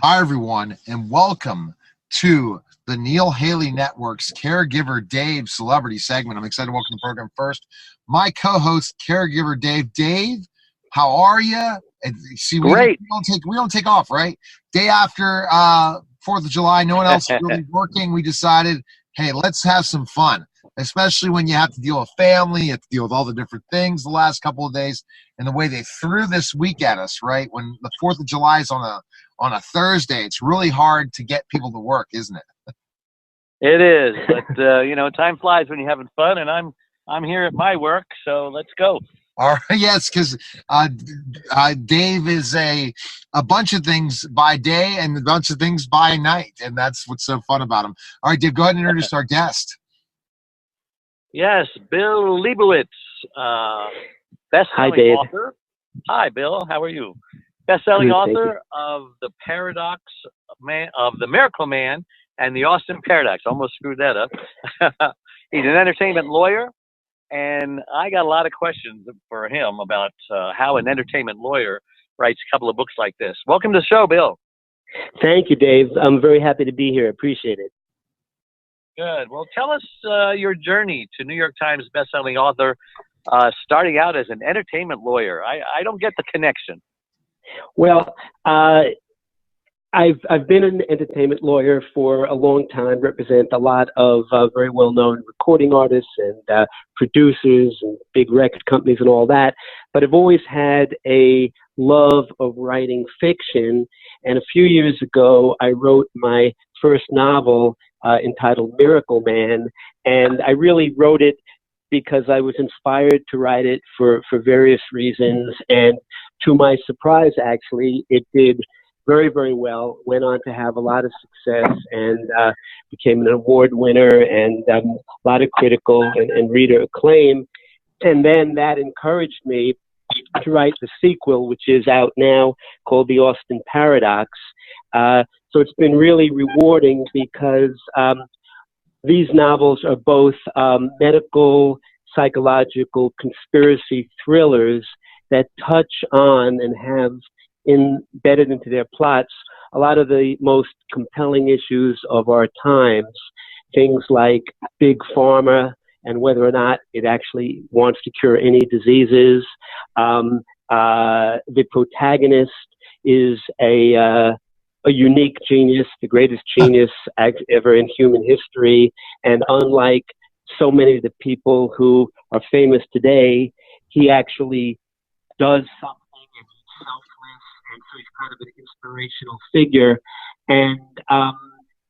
Hi, everyone, and welcome to the Neil Haley Network's Caregiver Dave Celebrity segment. I'm excited to welcome the program first. My co-host, Caregiver Dave. Dave, how are you? See, Great. we don't take off, right? Day after 4th of July, no one else is really working. We decided, hey, let's have some fun, especially when you have to deal with family, you have to deal with all the different things the last couple of days, and the way they threw this week at us, right? When the 4th of July is on a Thursday, it's really hard to get people to work, isn't it? It is, but time flies when you're having fun, and I'm here at my work, so let's go. All right, yes, because Dave is a bunch of things by day and a bunch of things by night, and that's what's so fun about him. All right, Dave, go ahead and introduce our guest. Yes, Bill Leibowitz, best-selling author. Hi, Bill. How are you? Best-selling author of The Paradox of the Miracle Man and the Austin Paradox. Almost screwed that up. He's an entertainment lawyer, and I got a lot of questions for him about how an entertainment lawyer writes a couple of books like this. Welcome to the show, Bill. Thank you, Dave. I'm very happy to be here. Appreciate it. Good. Well, tell us your journey to New York Times best-selling author, starting out as an entertainment lawyer. I don't get the connection. Well, I've been an entertainment lawyer for a long time, represent a lot of very well-known recording artists and producers and big record companies and all that, but I've always had a love of writing fiction, and a few years ago I wrote my first novel entitled Miracle Man, and I really wrote it because I was inspired to write it for various reasons, and to my surprise, actually, it did very, very well, went on to have a lot of success, and became an award winner and a lot of critical and reader acclaim. And then that encouraged me to write the sequel, which is out now, called The Austin Paradox. So it's been really rewarding because these novels are both medical, psychological, conspiracy thrillers that touch on and have embedded into their plots a lot of the most compelling issues of our times. Things like big pharma and whether or not it actually wants to cure any diseases. The protagonist is a unique genius, the greatest genius ever in human history. And unlike so many of the people who are famous today, he actually does something and he's selfless, and so he's kind of an inspirational figure. And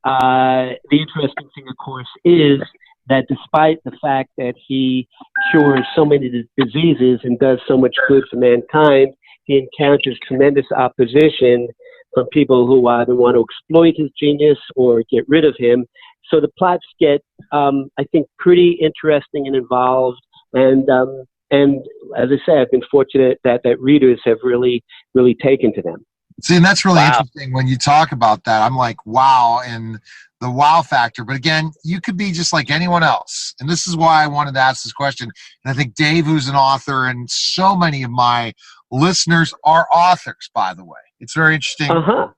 the interesting thing, of course, is that despite the fact that he cures so many diseases and does so much good for mankind, he encounters tremendous opposition from people who either want to exploit his genius or get rid of him. So the plots get, I think, pretty interesting and involved. And as I say, I've been fortunate that readers have really, really taken to them. See, and that's really interesting when you talk about that. I'm like, wow, and the wow factor. But again, you could be just like anyone else. And this is why I wanted to ask this question. And I think Dave, who's an author, and so many of my listeners are authors, by the way. It's very interesting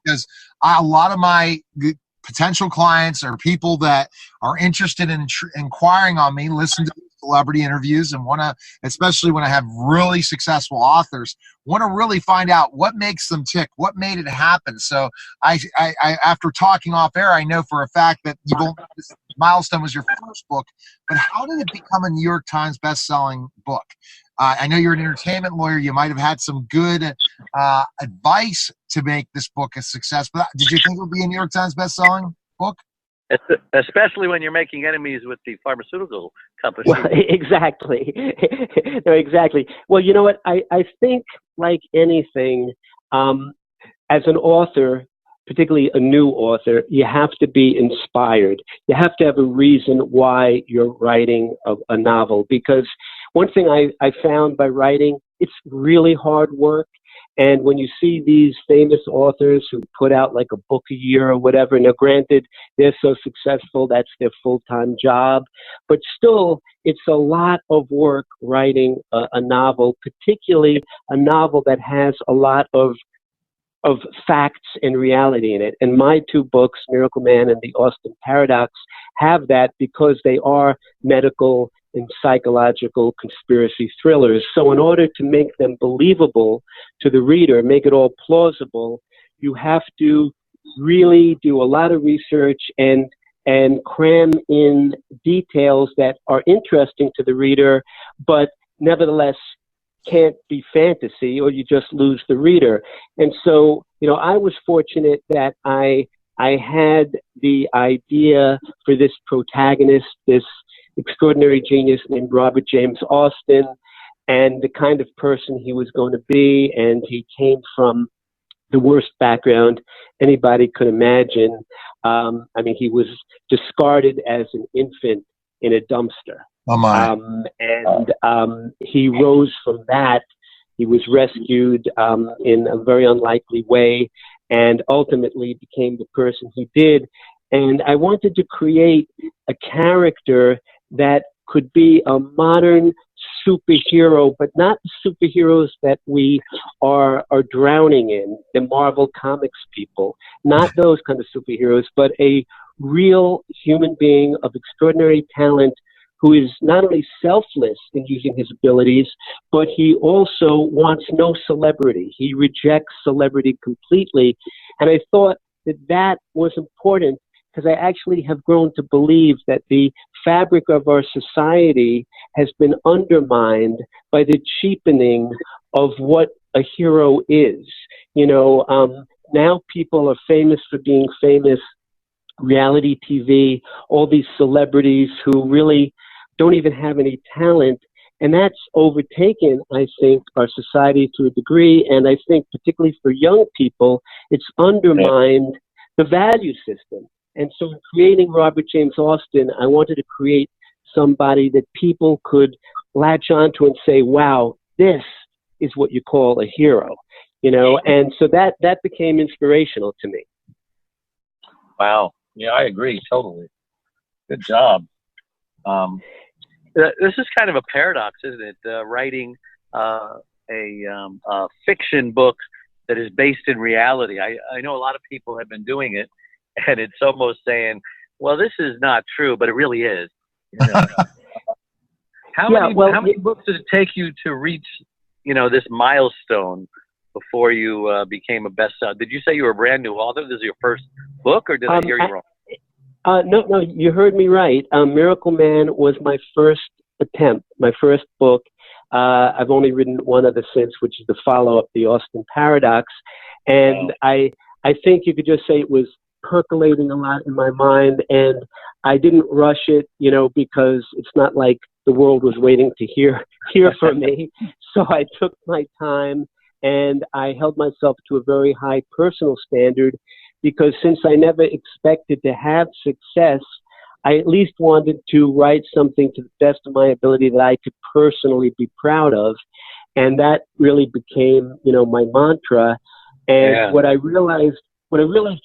because a lot of my potential clients or people that are interested in inquiring on me listen to celebrity interviews and want to, especially when I have really successful authors, want to really find out what makes them tick, what made it happen. So I after talking off air, I know for a fact that this Milestone was your first book, but how did it become a New York Times best-selling book? I know you're an entertainment lawyer. You might have had some good advice to make this book a success, but did you think it would be a New York Times best-selling book? Especially when you're making enemies with the pharmaceutical company. Well, exactly. No, exactly. Well, you know what? I think, like anything, as an author, particularly a new author, you have to be inspired. You have to have a reason why you're writing a novel. Because one thing I found by writing, it's really hard work. And when you see these famous authors who put out like a book a year or whatever, now granted, they're so successful, that's their full-time job, but still, it's a lot of work writing a novel, particularly a novel that has a lot of of facts and reality in it. And my two books, Miracle Man and The Austin Paradox, have that because they are medical and psychological conspiracy thrillers. So in order to make them believable to the reader, make it all plausible, you have to really do a lot of research and cram in details that are interesting to the reader, but nevertheless can't be fantasy, or you just lose the reader. And so, I was fortunate that I had the idea for this protagonist, this extraordinary genius named Robert James Austin, and the kind of person he was going to be. And he came from the worst background anybody could imagine. He was discarded as an infant in a dumpster. Oh my. He rose from that. He was rescued in a very unlikely way and ultimately became the person he did. And I wanted to create a character that could be a modern superhero, but not the superheroes that we are drowning in, the Marvel Comics people, not those kind of superheroes, but a real human being of extraordinary talent who is not only selfless in using his abilities, but he also wants no celebrity. He rejects celebrity completely. And I thought that was important because I actually have grown to believe that the fabric of our society has been undermined by the cheapening of what a hero is. Now people are famous for being famous, reality TV, all these celebrities who really don't even have any talent. And that's overtaken, I think, our society to a degree. And I think particularly for young people, it's undermined the value system. And so in creating Robert James Austin, I wanted to create somebody that people could latch onto and say, wow, this is what you call a hero, and so that became inspirational to me. Wow. Yeah, I agree. Totally. Good job. This is kind of a paradox, isn't it? Writing a fiction book that is based in reality. I know a lot of people have been doing it, and it's almost saying, well, this is not true, but it really is. How many books did it take you to reach, this milestone before you became a bestseller? Did you say you were a brand new author? This is your first book, or did I hear you wrong? No, you heard me right. Miracle Man was my first attempt, my first book. I've only written one other since, which is the follow-up, The Austin Paradox. And I think you could just say it was percolating a lot in my mind, and I didn't rush it, because it's not like the world was waiting to hear from me. So I took my time, and I held myself to a very high personal standard, because since I never expected to have success, I at least wanted to write something to the best of my ability that I could personally be proud of. And that really became, my mantra. And what I realized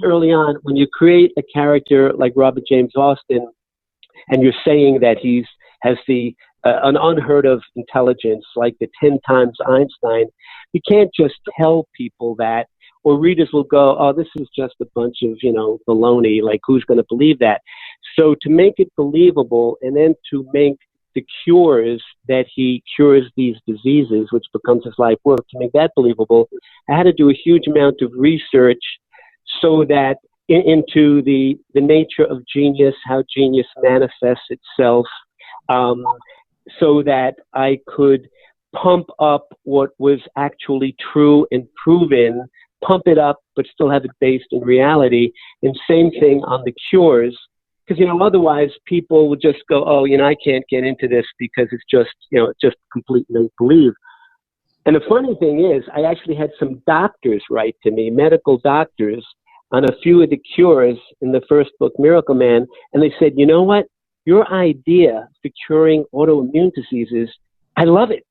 early on, when you create a character like Robert James Austin, and you're saying that he has an unheard of intelligence, like the 10 times Einstein, you can't just tell people that, or readers will go, oh, this is just a bunch of, baloney, like who's going to believe that? So to make it believable, and then to make the cures that he cures these diseases, which becomes his life work, to make that believable, I had to do a huge amount of research so that into the nature of genius, how genius manifests itself, so that I could pump up what was actually true and proven, pump it up, but still have it based in reality. And same thing on the cures, because, otherwise people would just go, oh, I can't get into this because it's just, just complete make-believe. And the funny thing is, I actually had some doctors write to me, medical doctors, on a few of the cures in the first book, Miracle Man, and they said, you know what? Your idea for curing autoimmune diseases, I love it.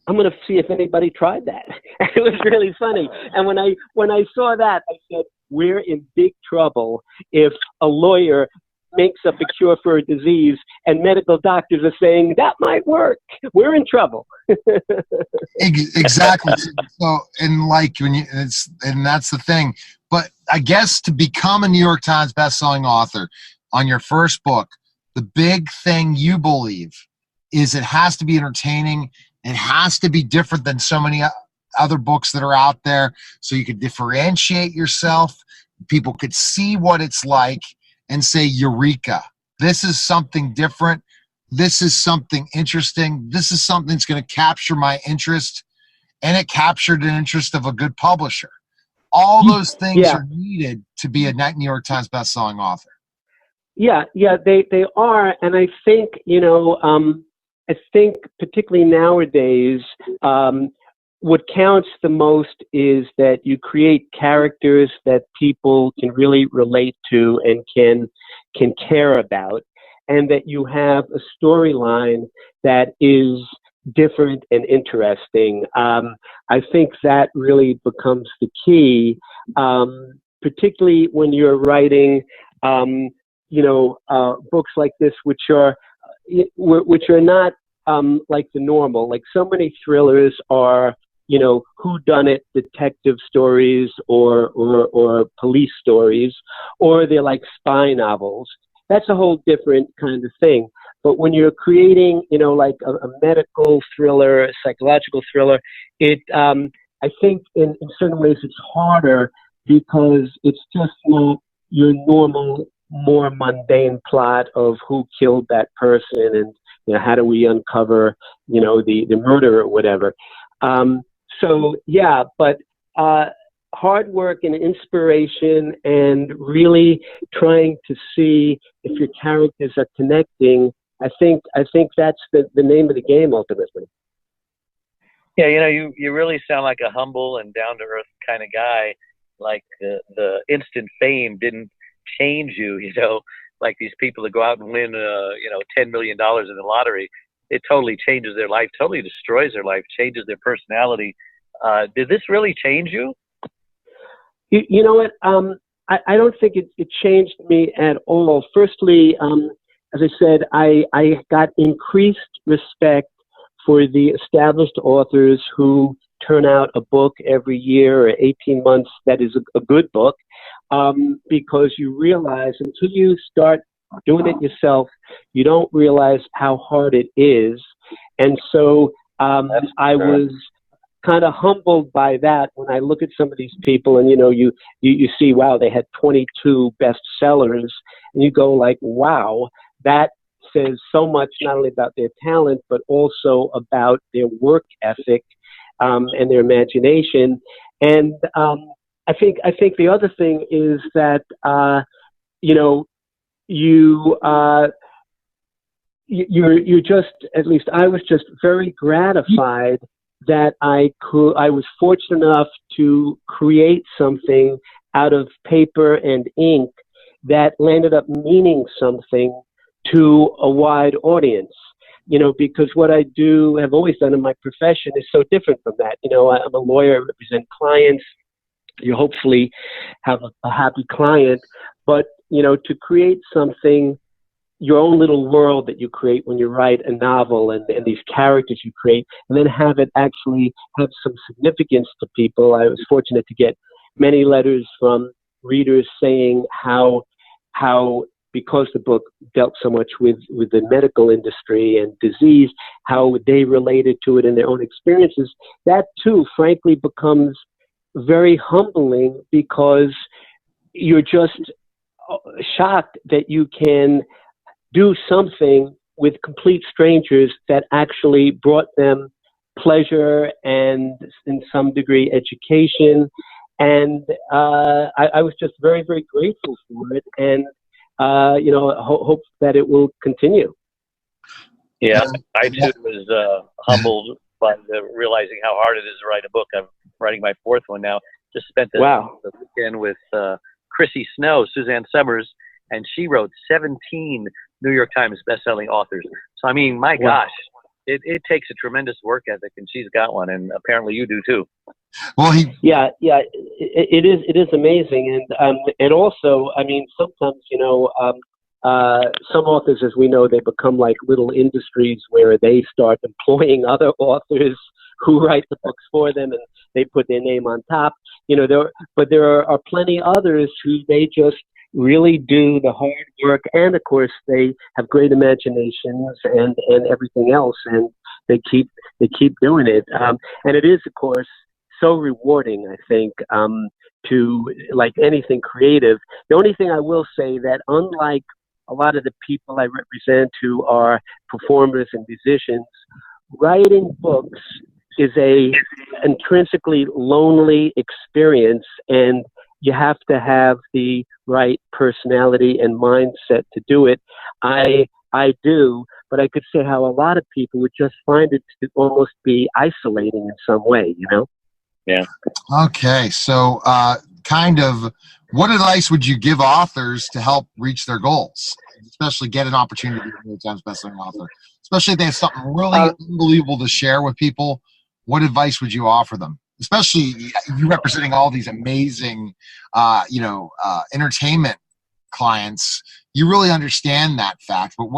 I'm going to see if anybody tried that. It was really funny. And when I saw that, I said, we're in big trouble if a lawyer makes up a cure for a disease, and medical doctors are saying that might work. We're in trouble. Exactly. So, and like and that's the thing. But I guess to become a New York Times bestselling author on your first book, the big thing you believe is it has to be entertaining. It has to be different than so many other books that are out there, so you could differentiate yourself. People could see what it's like and say, Eureka, this is something different. This is something interesting. This is something that's going to capture my interest. And it captured the interest of a good publisher. All those things are needed to be a New York Times bestselling author. Yeah, they are. And I think, I think particularly nowadays, what counts the most is that you create characters that people can really relate to and can care about, and that you have a storyline that is different and interesting. I think that really becomes the key, particularly when you're writing, books like this, which are not like the normal. Like so many thrillers are, whodunit detective stories or police stories, or they're like spy novels. That's a whole different kind of thing. But when you're creating, like a medical thriller, a psychological thriller, I think in certain ways it's harder because it's just not your normal, more mundane plot of who killed that person and, how do we uncover, the murder or whatever. But hard work and inspiration and really trying to see if your characters are connecting. I think that's the name of the game ultimately. Yeah, you really sound like a humble and down to earth kind of guy. Like the instant fame didn't change you, like these people that go out and win $10 million in the lottery. It totally changes their life, totally destroys their life, changes their personality. Did this really change you? You know what? I don't think it changed me at all. Firstly, as I said, I got increased respect for the established authors who turn out a book every year or 18 months that is a good book, because you realize until you start doing it yourself, you don't realize how hard it is. And so I was kind of humbled by that when I look at some of these people and, you see, wow, they had 22 bestsellers, and you go like, wow, that says so much not only about their talent, but also about their work ethic and their imagination. And I think the other thing is that, you're just, at least I was just very gratified that I was fortunate enough to create something out of paper and ink that landed up meaning something to a wide audience, because what I have always done in my profession is so different from that. I'm a lawyer, I represent clients. You hopefully have a happy client, but, to create something, your own little world that you create when you write a novel and these characters you create, and then have it actually have some significance to people. I was fortunate to get many letters from readers saying how because the book dealt so much with the medical industry and disease, how they related to it in their own experiences. That too, frankly, becomes very humbling because you're just shocked that you can do something with complete strangers that actually brought them pleasure and, in some degree, education. And I was just very, very grateful for it, and hope that it will continue. Yeah, I too was humbled by realizing how hard it is to write a book. I'm writing my fourth one now. Just spent the weekend with Chrissy Snow, Suzanne Summers, and she wrote 17 New York Times bestselling authors. So, I mean, my gosh, it takes a tremendous work ethic, and she's got one, and apparently you do too. Well, it is amazing, and also, I mean, sometimes some authors, as we know, they become like little industries where they start employing other authors who write the books for them, and they put their name on top. But there are plenty others who they just really do the hard work, and of course they have great imaginations and everything else, and they keep doing it. And it is, of course, so rewarding, I think, to, like anything creative. The only thing I will say that, unlike a lot of the people I represent who are performers and musicians, writing books is a intrinsically lonely experience, and you have to have the right personality and mindset to do it. I do, but I could see how a lot of people would just find it to almost be isolating in some way, Yeah. Okay, so kind of, what advice would you give authors to help reach their goals, especially get an opportunity to be a New York Times bestselling author, especially if they have something really unbelievable to share with people? What advice would you offer them? Especially you representing all these amazing, entertainment clients. You really understand that fact, but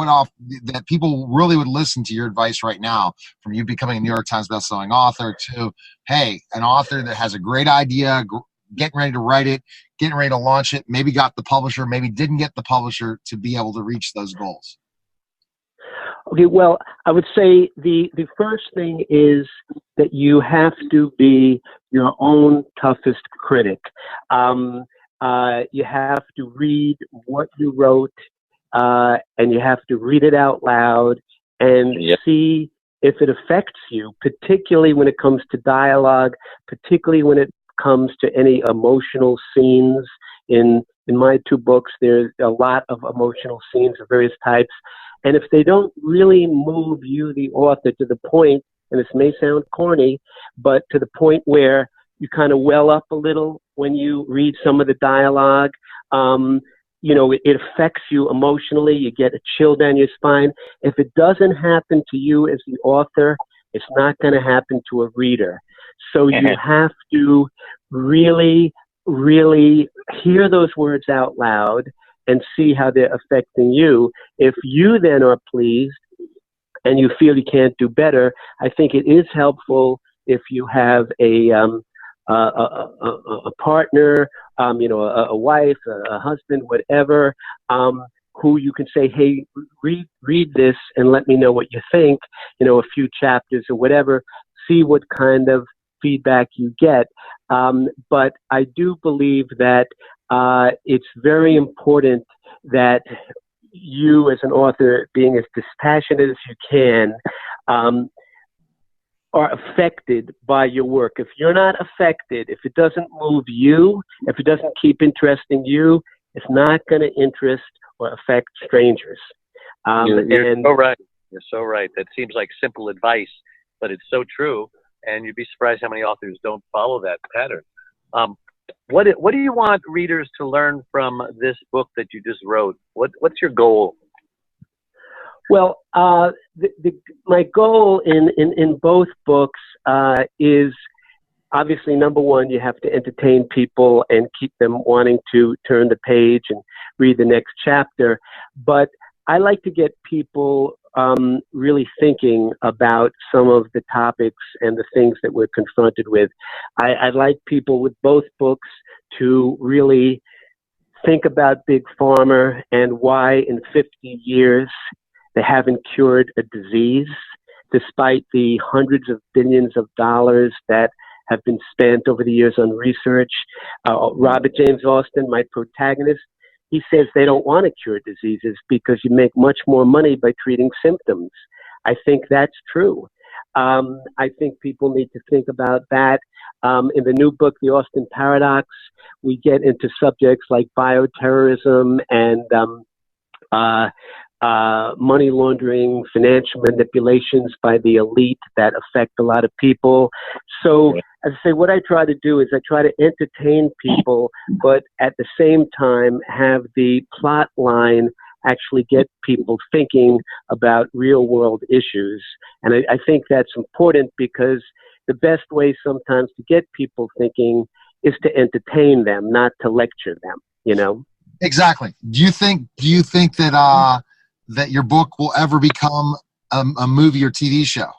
that people really would listen to your advice right now, from you becoming a New York Times bestselling author to, hey, an author that has a great idea, getting ready to write it, getting ready to launch it, maybe got the publisher, maybe didn't get the publisher, to be able to reach those goals. Okay, well, I would say the first thing is that you have to be your own toughest critic. You have to read what you wrote, and you have to read it out loud and see if it affects you, particularly when it comes to dialogue, particularly when it comes to any emotional scenes. In my two books, there's a lot of emotional scenes of various types. And if they don't really move you, the author, to the point, and this may sound corny, but to the point where you kind of well up a little when you read some of the dialogue, it affects you emotionally. You get a chill down your spine. If it doesn't happen to you as the author, it's not going to happen to a reader. So you have to really, really hear those words out loud and see how they're affecting you. If you then are pleased and you feel you can't do better, I think it is helpful if you have a partner, a wife, a husband, whatever, who you can say, hey, read this and let me know what you think, a few chapters or whatever, see what kind of feedback you get. But I do believe that it's very important that you, as an author, being as dispassionate as you can, are affected by your work. If you're not affected, if it doesn't move you, if it doesn't keep interesting you, it's not going to interest or affect strangers. You're so right. You're so right. That seems like simple advice, but it's so true. And you'd be surprised how many authors don't follow that pattern. What do you want readers to learn from this book that you just wrote? What's your goal? Well, my goal in both books is obviously, number one, you have to entertain people and keep them wanting to turn the page and read the next chapter. But I like to get people really thinking about some of the topics and the things that we're confronted with. I'd like people with both books to really think about Big Pharma and why in 50 years they haven't cured a disease, despite the hundreds of billions of dollars that have been spent over the years on research. Robert James Austin, my protagonist, he says they don't want to cure diseases because you make much more money by treating symptoms. I think that's true. I think people need to think about that. In the new book, The Austin Paradox, we get into subjects like bioterrorism and money laundering, financial manipulations by the elite that affect a lot of people. So, as I say, what I try to do is I try to entertain people, but at the same time have the plot line actually get people thinking about real world issues. And I think that's important because the best way sometimes to get people thinking is to entertain them, not to lecture them, Exactly. Do you think that that your book will ever become a movie or TV show?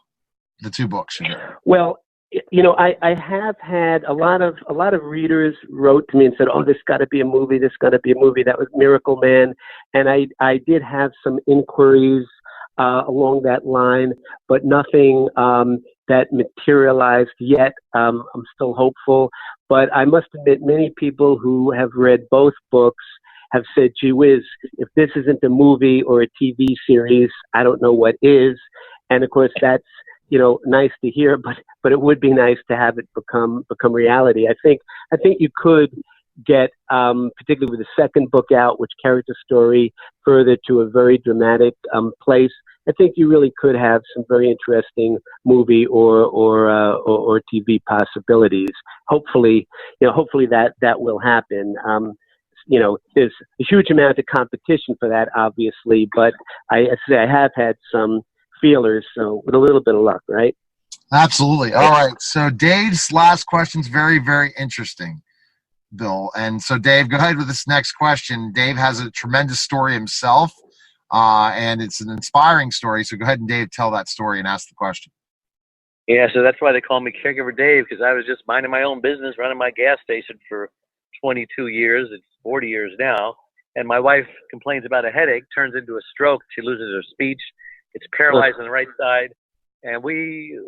The two books. Well, I have had a lot of readers wrote to me and said, "Oh, this got to be a movie. This got to be a movie." That was Miracle Man, and I did have some inquiries along that line, but nothing that materialized yet. I'm still hopeful, but I must admit, many people who have read both books have said, "Gee whiz, if this isn't a movie or a TV series, I don't know what is." And of course, that's nice to hear, but it would be nice to have it become reality. I think you could get, particularly with the second book out, which carries the story further to a very dramatic place. I think you really could have some very interesting movie or TV possibilities. Hopefully, that will happen. There's a huge amount of competition for that, obviously, but I have had some feelers, so with a little bit of luck, right? Absolutely. All right. So Dave's last question is very, very interesting, Bill. And so Dave, go ahead with this next question. Dave has a tremendous story himself, and it's an inspiring story. So go ahead and Dave, tell that story and ask the question. Yeah, so that's why they call me Caregiver Dave, because I was just minding my own business, running my gas station for 22 years. It's 40 years now. And my wife complains about a headache, turns into a stroke. She loses her speech. It's paralyzed on the right side. And we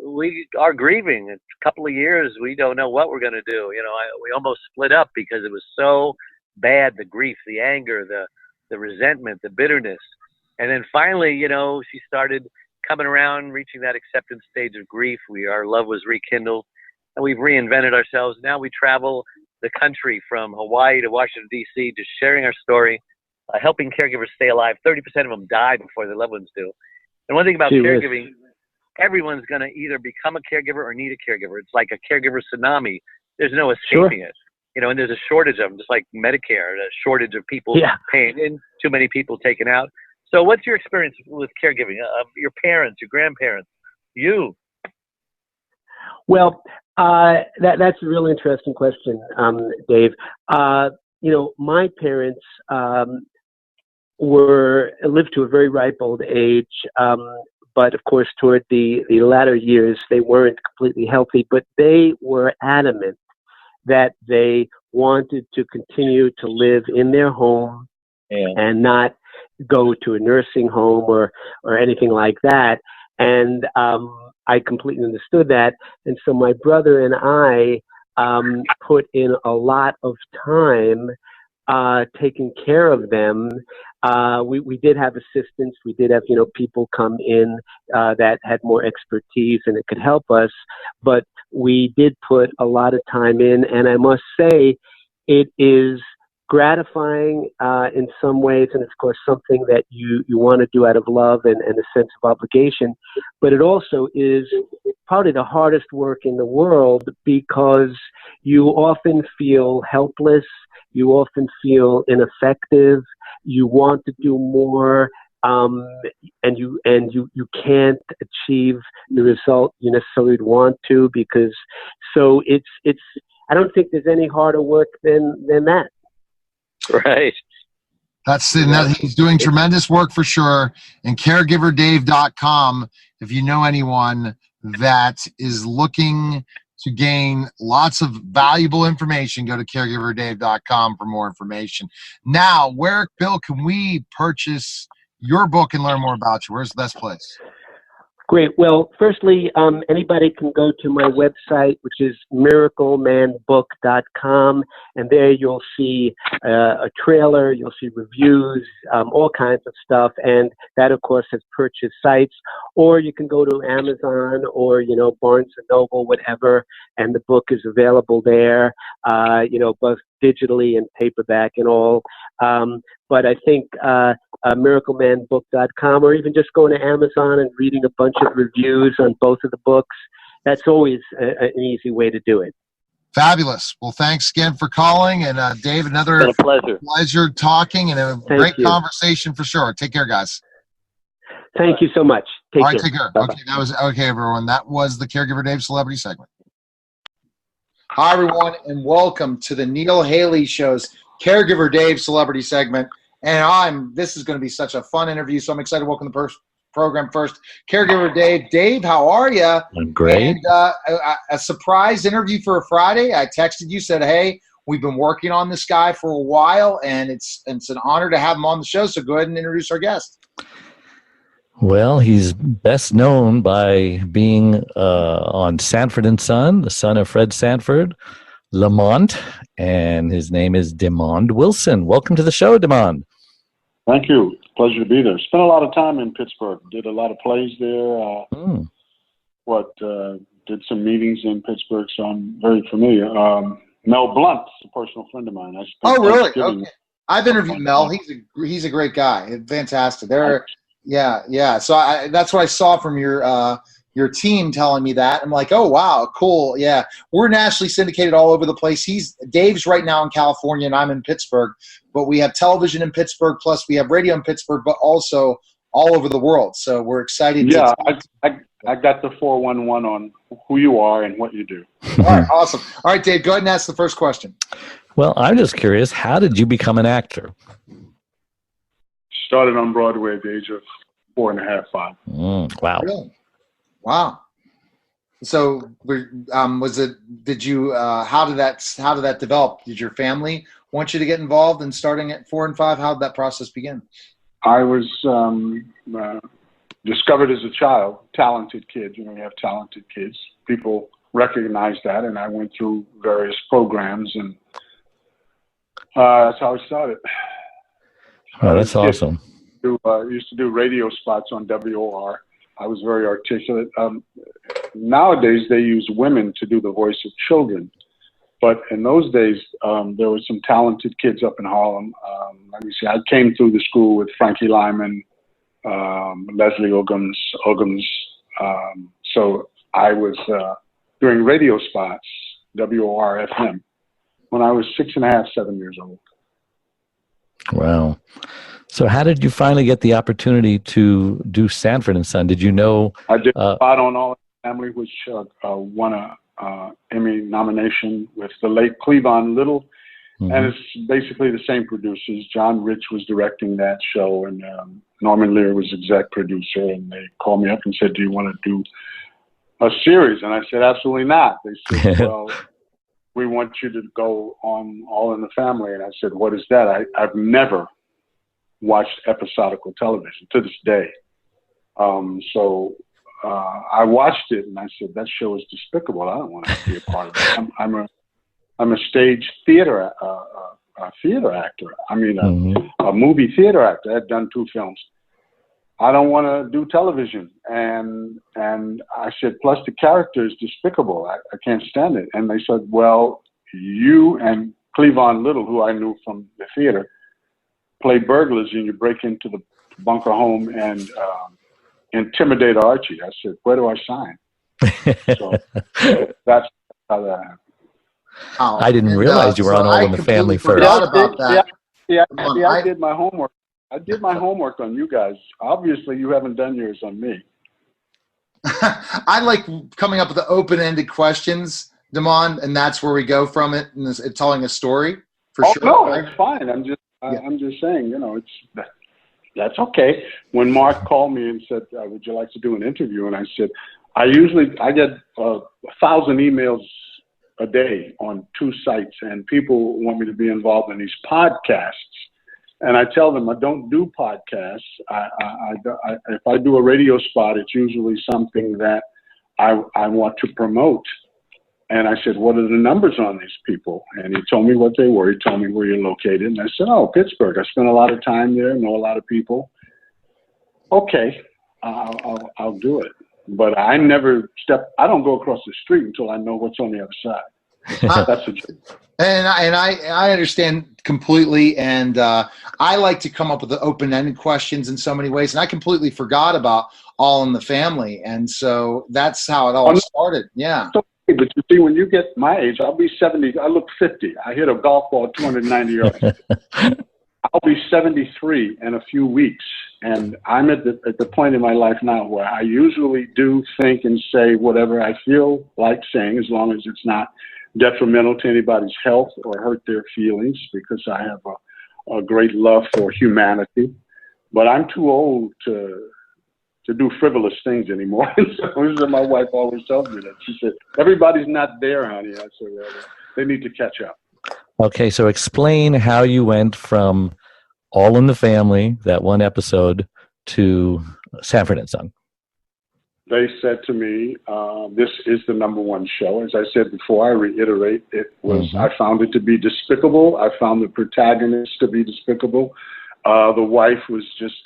are grieving. A couple of years, we don't know what we're going to do. We almost split up because it was so bad, the grief, the anger, the resentment, the bitterness. And then finally, she started coming around, reaching that acceptance stage of grief. Our love was rekindled, and we've reinvented ourselves. Now we travel the country from Hawaii to Washington, D.C., just sharing our story, helping caregivers stay alive. 30% of them die before their loved ones do. And one thing about caregiving, everyone's going to either become a caregiver or need a caregiver. It's like a caregiver tsunami. There's no escaping it. And there's a shortage of them, just like Medicare, a shortage of people paying in, too many people taken out. So what's your experience with caregiving? Your parents, your grandparents, you? Well, that's a really interesting question, Dave. My parents lived to a very ripe old age, but of course, toward the latter years, they weren't completely healthy. But they were adamant that they wanted to continue to live in their home and not go to a nursing home or anything like that. And I completely understood that. And so my brother and I put in a lot of time taking care of them. We did have assistants. We did have, people come in that had more expertise and it could help us. But we did put a lot of time in. And I must say, it is gratifying in some ways, and of course something that you want to do out of love and a sense of obligation, but it also is probably the hardest work in the world because you often feel helpless, you often feel ineffective, you want to do more, and you can't achieve the result you necessarily want to, because so it's I don't think there's any harder work than that. Right. He's doing tremendous work for sure. And caregiverdave.com, if you know anyone that is looking to gain lots of valuable information, go to caregiverdave.com for more information. Now, where, Bill, can we purchase your book and learn more about you? Where's the best place? Great. Well, firstly, anybody can go to my website, which is miraclemanbook.com, and there you'll see a trailer, you'll see reviews, all kinds of stuff, and that, of course, has purchase sites. Or you can go to Amazon or, Barnes & Noble, whatever, and the book is available there, both digitally and paperback and all. But I think miraclemanbook.com, or even just going to Amazon and reading a bunch of reviews on both of the books, that's always an easy way to do it. Fabulous. Well, thanks again for calling. And Dave, another pleasure talking and a great conversation for sure. Take care, guys. Thank you so much. Take care. Take care. Bye-bye. Okay, everyone. That was the Caregiver Dave Celebrity segment. Hi, everyone, and welcome to the Neil Haley Show's Caregiver Dave celebrity segment. And this is going to be such a fun interview, so I'm excited to welcome the program first. Caregiver Dave. Dave, how are you? I'm great. And a surprise interview for a Friday. I texted you, said, hey, we've been working on this guy for a while, and it's an honor to have him on the show, so go ahead and introduce our guest. Well, he's best known by being on Sanford and Son, the son of Fred Sanford, Lamont, and his name is DeMond Wilson. Welcome to the show, DeMond. Thank you. Pleasure to be there. Spent a lot of time in Pittsburgh. Did a lot of plays there. Did some meetings in Pittsburgh, so I'm very familiar. Mel Blunt is a personal friend of mine. Oh, really? Okay. I've interviewed Mel. He's a great guy. Fantastic. Yeah. So that's what I saw from your team telling me that. I'm like, oh, wow, cool. Yeah. We're nationally syndicated all over the place. Dave's right now in California and I'm in Pittsburgh, but we have television in Pittsburgh, plus we have radio in Pittsburgh, but also all over the world. So we're excited. Yeah, I got the 411 on who you are and what you do. All right, awesome. All right, Dave, go ahead and ask the first question. Well, I'm just curious, how did you become an actor? Started on Broadway at the age of 4.5, 5. Wow. Really? Wow. So, how did that develop? Did your family want you to get involved in starting at 4 and 5? How did that process begin? I was discovered as a child, talented kid. You have talented kids. People recognize that, and I went through various programs, and that's how I started. Oh, that's awesome. Used to do radio spots on WOR. I was very articulate. Nowadays, they use women to do the voice of children. But in those days, there were some talented kids up in Harlem. Let me see. I came through the school with Frankie Lyman, Leslie Uggams. So I was doing radio spots, WOR-FM, when I was 6.5, 7 years old. Wow. So how did you finally get the opportunity to do Sanford and Son? Did you know? I did a spot on All in the Family, which won a Emmy nomination with the late Cleavon Little. Mm-hmm. And it's basically the same producers. John Rich was directing that show, and Norman Lear was exec producer. And they called me up and said, do you want to do a series? And I said, absolutely not. They said, well, we want you to go on All in the Family. And I said, what is that? I've never watched episodical television to this day. So I watched it and I said, that show is despicable. I don't want to be a part of it. I'm a stage theater actor. I mean, a movie theater actor. I've done 2 films. I don't want to do television. And I said, plus the character is despicable. I can't stand it. And they said, well, you and Cleavon Little, who I knew from the theater, play burglars and you break into the bunker home and intimidate Archie. I said, where do I sign? So that's how that happened. Oh, I didn't realize you were on All in the Family first. About that. Yeah, I did my homework. I did my homework on you guys. Obviously, you haven't done yours on me. I like coming up with the open-ended questions, DeMond, and that's where we go from it, and it's telling a story. For sure. No, that's fine. I'm just saying, that's okay. When Mark called me and said, would you like to do an interview? And I said, I get 1,000 emails a day on 2 sites, and people want me to be involved in these podcasts. And I tell them I don't do podcasts. If I do a radio spot, it's usually something that I want to promote. And I said, what are the numbers on these people? And he told me what they were. He told me where you're located. And I said, oh, Pittsburgh. I spent a lot of time there, know a lot of people. Okay, I'll do it. But I don't go across the street until I know what's on the other side. That's a joke. And I understand completely, and I like to come up with the open-ended questions in so many ways, and I completely forgot about All in the Family, and so that's how it all started. Yeah. But you see, when you get my age, I'll be 70. I look 50. I hit a golf ball 290 yards. I'll be 73 in a few weeks, and I'm at the point in my life now where I usually do think and say whatever I feel like saying, as long as it's not detrimental to anybody's health or hurt their feelings, because I have a great love for humanity. But I'm too old to do frivolous things anymore. So my wife always tells me that. She said, everybody's not there, honey. I said, well, they need to catch up. Okay, so explain how you went from All in the Family, that one episode, to Sanford and Son. They said to me, this is the #1 show. As I said before, I reiterate, it was. I found it to be despicable. I found the protagonist to be despicable. The wife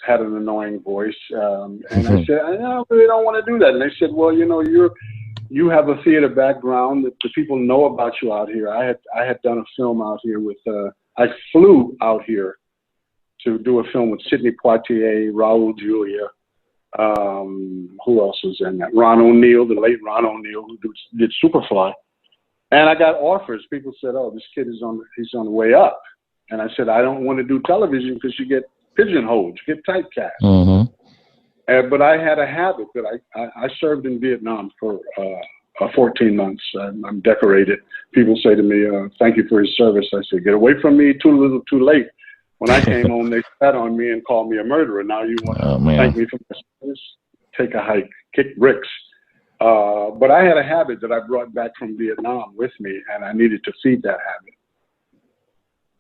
had an annoying voice, and I said, I really don't want to do that. And they said, well, you have a theater background that the people know about you out here. I had done a film out here with. I flew out here to do a film with Sidney Poitier, Raul Julia. Who else was in that? Ron O'Neal, the late Ron O'Neal, who did Superfly. And I got offers. People said, "Oh, this kid he's on the way up." And I said, "I don't want to do television because you get pigeonholed, you get typecast." Mm-hmm. But I had a habit that I served in Vietnam for 14 months. I'm decorated. People say to me, "Thank you for your service." I said, "Get away from me, too little, too late." When I came home, they spat on me and called me a murderer. Now you want to thank me for my service? Take a hike, kick bricks. But I had a habit that I brought back from Vietnam with me, and I needed to feed that habit.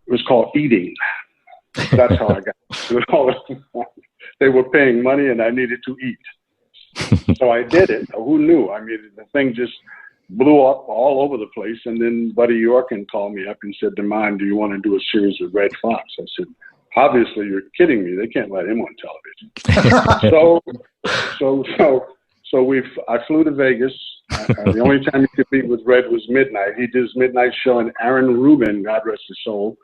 It was called eating. That's how I got it. They were paying money, and I needed to eat. So I did it. Who knew? I mean, the thing just blew up all over the place. And then Buddy Yorkin called me up and said, "Demond, do you want to do a series with Red Fox?" I said, "Obviously, you're kidding me. They can't let him on television." I flew to Vegas. The only time he could meet with Red was midnight. He did his midnight show, and Aaron Rubin, God rest his soul,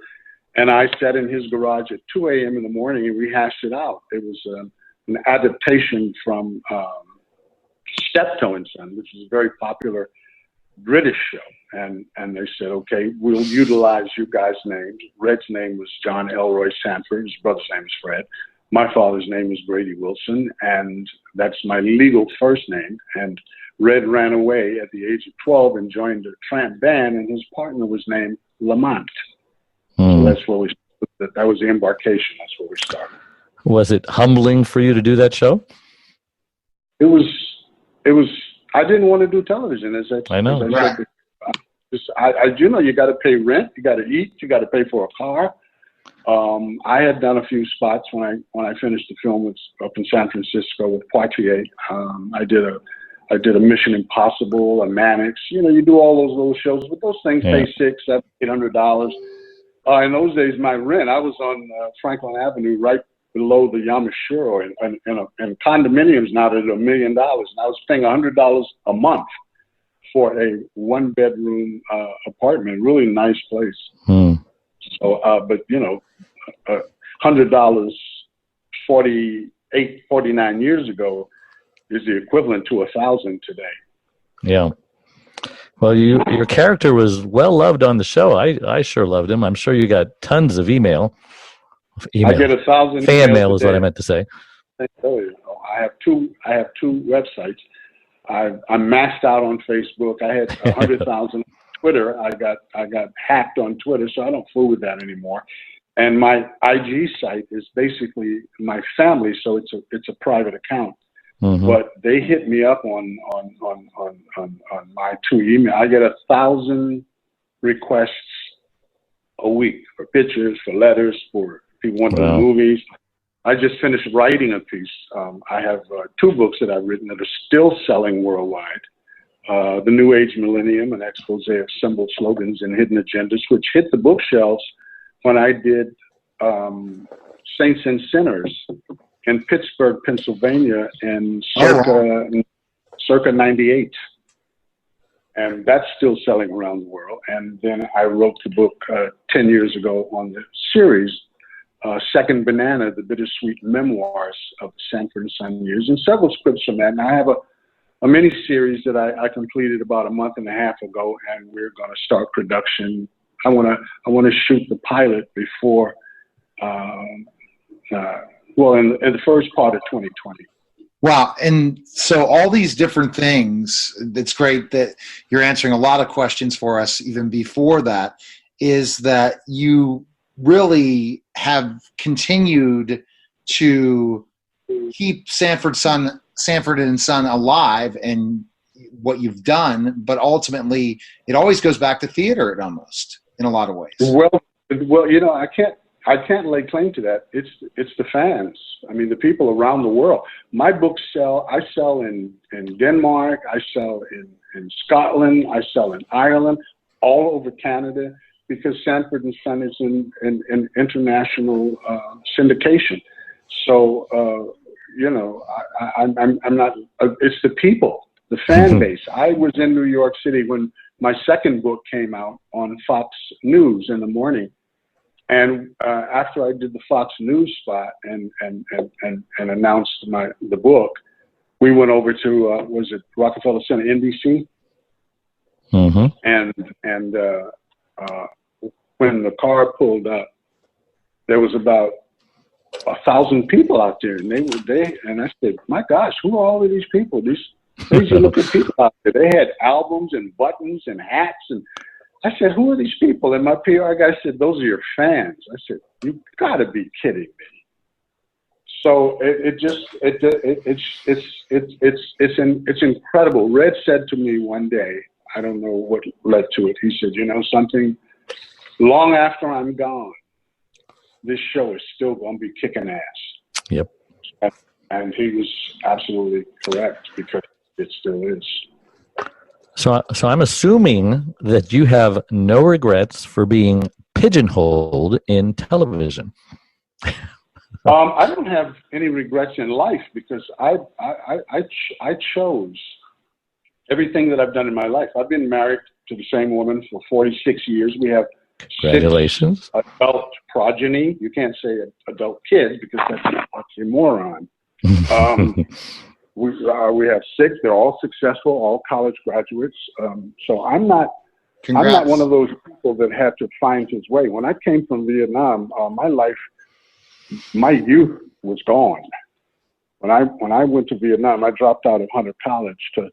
and I sat in his garage at 2 a.m. in the morning and we hashed it out. It was an adaptation from Steptoe and Son, which is a very popular British show. And they said, "Okay, we'll utilize you guys' names." Red's name was John Elroy Sanford. His brother's name is Fred. My father's name is Brady Wilson, and that's my legal first name. And Red ran away at the age of 12 and joined a tramp band, and his partner was named Lamont. So that's where that was the embarkation. That's where we started. Was it humbling for you to do that show? It was. I didn't want to do television. I know. You got to pay rent, you got to eat, you got to pay for a car. I had done a few spots when I finished the film up in San Francisco with Poitier. I did a Mission Impossible, a Mannix. You do all those little shows, but those things pay $600, $700, $800. In those days, my rent, I was on Franklin Avenue, right below the Yamashiro, and condominiums now at $1 million. And I was paying $100 a month for a 1-bedroom apartment, really nice place. So, but $100 49 years ago is the equivalent to $1,000 today. Yeah. Well, your character was well loved on the show. I sure loved him. I'm sure you got tons of email. I get 1,000 fan mail is what I meant to say. I have two websites. I'm maxed out on Facebook. I had 100,000 on Twitter. I got hacked on Twitter, so I don't fool with that anymore. And my IG site is basically my family, so it's a private account. Mm-hmm. But they hit me up on my 2 email. I get 1,000 requests a week for pictures, for letters, for people want to do movies. I just finished writing a piece. I have 2 books that I've written that are still selling worldwide. The New Age Millennium, an expose of symbols, slogans, and hidden agendas, which hit the bookshelves when I did Saints and Sinners in Pittsburgh, Pennsylvania, in circa 98. And that's still selling around the world. And then I wrote the book 10 years ago on the series, Second Banana, the Bittersweet Memoirs of the Sanford and Son years, and several scripts from that. And I have a mini-series that I completed about a month and a half ago, and we're going to start production. I want to shoot the pilot before, in the first part of 2020. Wow. And so all these different things, it's great that you're answering a lot of questions for us even before that, is that you really have continued to keep Sanford and Son alive and what you've done, but ultimately it always goes back to theater almost in a lot of ways. Well, you know, I can't lay claim to that. It's the fans. I mean, the people around the world. My books sell. I sell in Denmark. I sell in Scotland. I sell in Ireland, all over Canada, because Sanford and Son is in international syndication. So you know, I'm not. It's the people, the fan base. I was in New York City when my second book came out on Fox News in the morning. And after I did the Fox News spot and announced the book, we went over to was it Rockefeller Center, NBC, and when the car pulled up, there was about 1,000 people out there, and and I said, "My gosh, who are all of these people? These crazy looking people out there." They had albums and buttons and hats and. I said, "Who are these people?" And my PR guy said, "Those are your fans." I said, "You got to be kidding me!" So it's incredible. Red said to me one day, I don't know what led to it. He said, "You know something? Long after I'm gone, this show is still going to be kicking ass." Yep. And he was absolutely correct, because it still is. So I'm assuming that you have no regrets for being pigeonholed in television. I don't have any regrets in life, because I chose everything that I've done in my life. I've been married to the same woman for 46 years. We have Congratulations. 6 adult progeny. You can't say adult kids, because that's an oxymoron. We have 6. They're all successful, all college graduates. So I'm not one of those people that had to find his way. When I came from Vietnam, my youth was gone. When I went to Vietnam, I dropped out of Hunter College to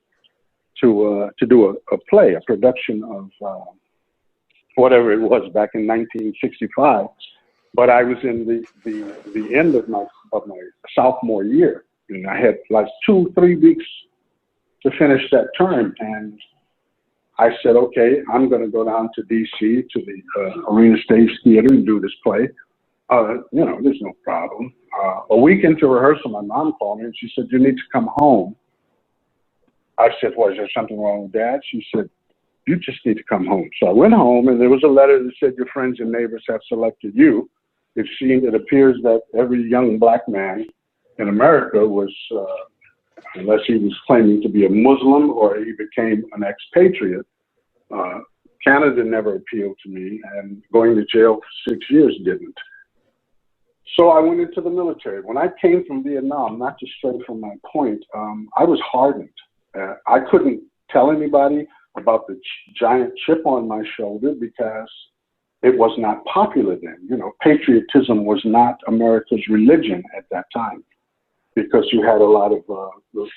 do a play, a production of whatever it was back in 1965. But I was in the end of my sophomore year. And I had like 2-3 weeks to finish that term. And I said, okay, I'm going to go down to D.C. to the Arena Stage Theater and do this play. You know, there's no problem. A week into rehearsal, my mom called me and she said, "You need to come home." I said, "Well, is there something wrong with Dad?" She said, "You just need to come home." So I went home, and there was a letter that said, "Your friends and neighbors have selected you. It appears that every young black man in America was, unless he was claiming to be a Muslim or he became an expatriate, Canada never appealed to me, and going to jail for 6 years didn't." So I went into the military. When I came from Vietnam, not to stray from my point, I was hardened. I couldn't tell anybody about the giant chip on my shoulder, because it was not popular then. You know, patriotism was not America's religion at that time, because you had a lot of those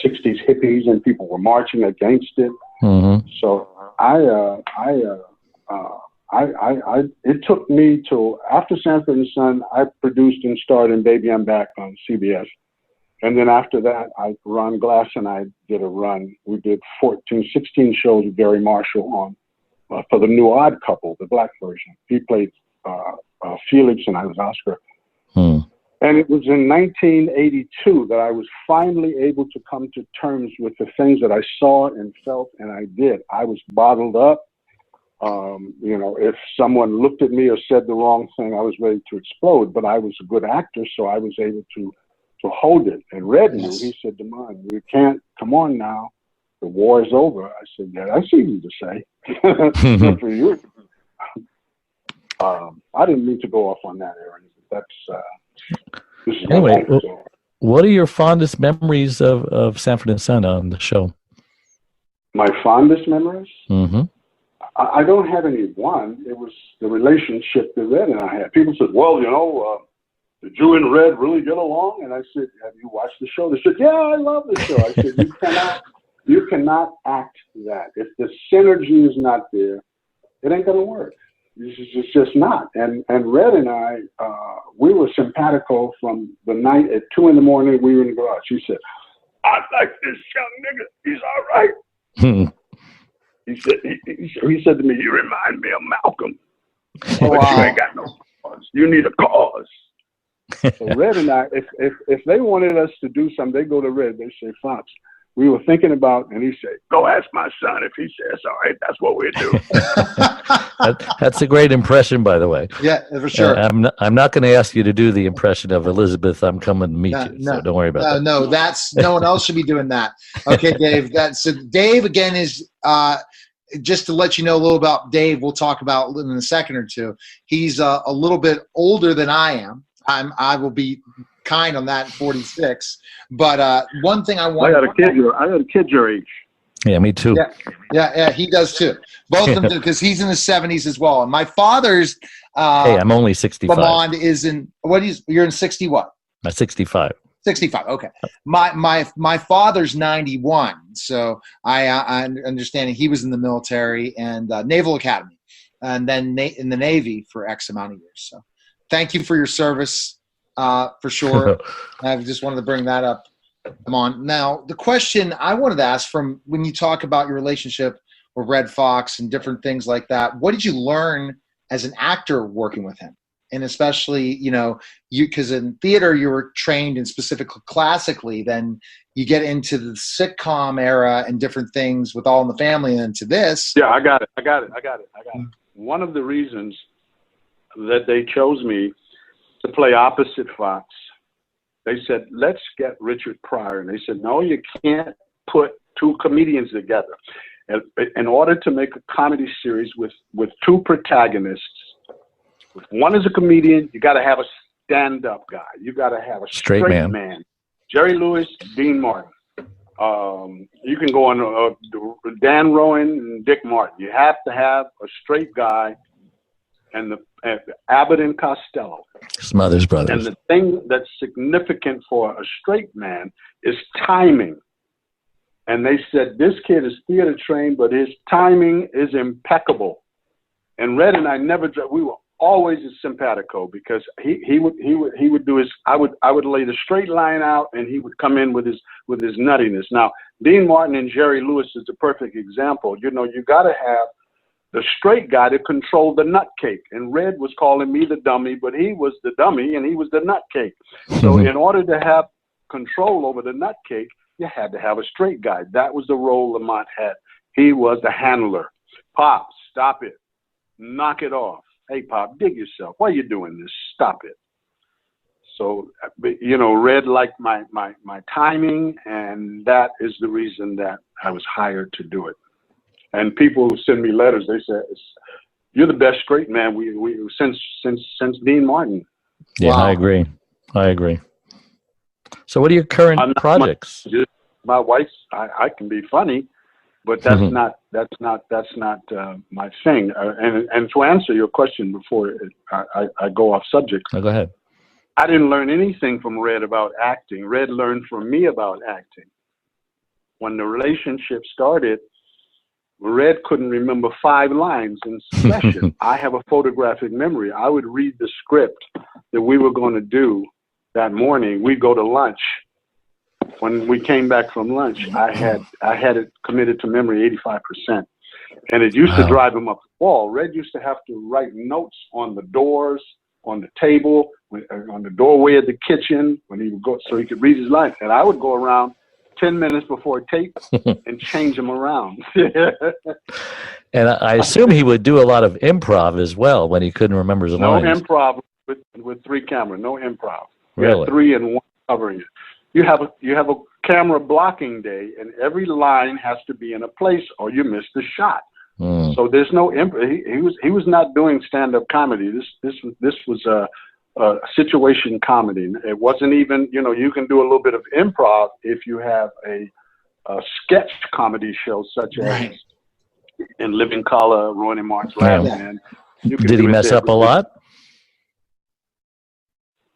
60s hippies and people were marching against it. So it took me till after Sanford and Son, I produced and starred in Baby I'm Back on CBS. And then after that, Ron Glass and I did a run. We did 16 shows with Gary Marshall on for the new Odd Couple, the black version. He played Felix and I was Oscar. And it was in 1982 that I was finally able to come to terms with the things that I saw and felt and I did. I was bottled up. You know, if someone looked at me or said the wrong thing, I was ready to explode. But I was a good actor, so I was able to hold it. And Red knew. He said, "Demond, you can't, come on now. The war is over." I said, "Yeah, that's easy to say." Good for you. I didn't mean to go off on that, Aaron. That's anyway. What are your fondest memories of Sanford and Son on the show? My fondest memories? I don't have any one. It was the relationship that Red and I had. People said, "Well, you know, did you and Red really get along? And I said, have you watched the show? They said, yeah, I love the show. I said, you cannot act that. If the synergy is not there, it ain't going to work. It's just not. And Red and I, we were simpatico from the night at 2 a.m. we were in the garage. He said, I like this young nigga. He's all right. He said to me, you remind me of Malcolm. Oh, but wow. you ain't got no cause. You need a cause. So Red and I, if they wanted us to do something, they go to Red. They say, Fox, we were thinking about, and he said, go ask my son. If he says, all right, that's what we do. That's a great impression, by the way. Yeah, for sure. I'm not going to ask you to do the impression of Elizabeth. I'm coming to meet you, so don't worry about that. No, that's no one else should be doing that. Okay, Dave. So Dave again is just to let you know a little about Dave. We'll talk about in a second or two. He's a little bit older than I am. I will be kind on that, 46. But one thing I want. I got a kid your age. Yeah, me too. Yeah, he does too. Both of them do, because he's in his 70s as well. And my father's hey, I'm only 65. Lamond is in you're in 60 what? 65. 65. Okay. My father's 91. So I understand he was in the military and Naval Academy, and then in the Navy for X amount of years. So thank you for your service, for sure. I just wanted to bring that up. Come on. Now, the question I wanted to ask, from when you talk about your relationship with Red Fox and different things like that, what did you learn as an actor working with him? And especially, because in theater you were trained in specifically classically, then you get into the sitcom era and different things with All in the Family, and into this. Yeah, I got it. One of the reasons that they chose me to play opposite Fox, they said, let's get Richard Pryor. And they said, no, you can't put two comedians together. In order to make a comedy series with two protagonists, one is a comedian, you got to have a stand-up guy. You got to have a straight man. Jerry Lewis, Dean Martin. You can go on Dan Rowan and Dick Martin. You have to have a straight guy, and Abbott and Costello. Smothers Brothers. And the thing that's significant for a straight man is timing. And they said, this kid is theater trained, but his timing is impeccable. And Red and I we were always a simpatico, because he would do his, I would lay the straight line out, and he would come in with his nuttiness. Now, Dean Martin and Jerry Lewis is a perfect example. You got to have the straight guy to control the nut cake. And Red was calling me the dummy, but he was the dummy and he was the nut cake. So in order to have control over the nut cake, you had to have a straight guy. That was the role Lamont had. He was the handler. Pop, stop it. Knock it off. Hey, Pop, dig yourself. Why are you doing this? Stop it. So, Red liked my timing, and that is the reason that I was hired to do it. And people who send me letters, they say, you're the best straight man we since Dean Martin. Yeah, wow. I agree. So what are your current projects? My wife's, I can be funny, but that's not my thing. And to answer your question before I go off subject. Oh, go ahead. I didn't learn anything from Red about acting. Red learned from me about acting. When the relationship started, Red couldn't remember 5 lines in session. I have a photographic memory. I would read the script that we were going to do that morning. We'd go to lunch. When we came back from lunch, I had it committed to memory 85%. And it used to drive him up the wall. Red used to have to write notes on the doors, on the table, on the doorway of the kitchen, when he would go, so he could read his lines. And I would go around 10 minutes before tape and change them around. And I assume he would do a lot of improv as well when he couldn't remember his lines. No improv with 3 cameras. No improv. Really? 3 and 1 covering it. You have a camera blocking day, and every line has to be in a place, or you miss the shot. So there's no improv. He was not doing stand-up comedy. This was a situation comedy. It wasn't even, you can do a little bit of improv if you have a sketch comedy show, such as in Living Color, Rowan and Martin's Last Man. Did he mess up a lot?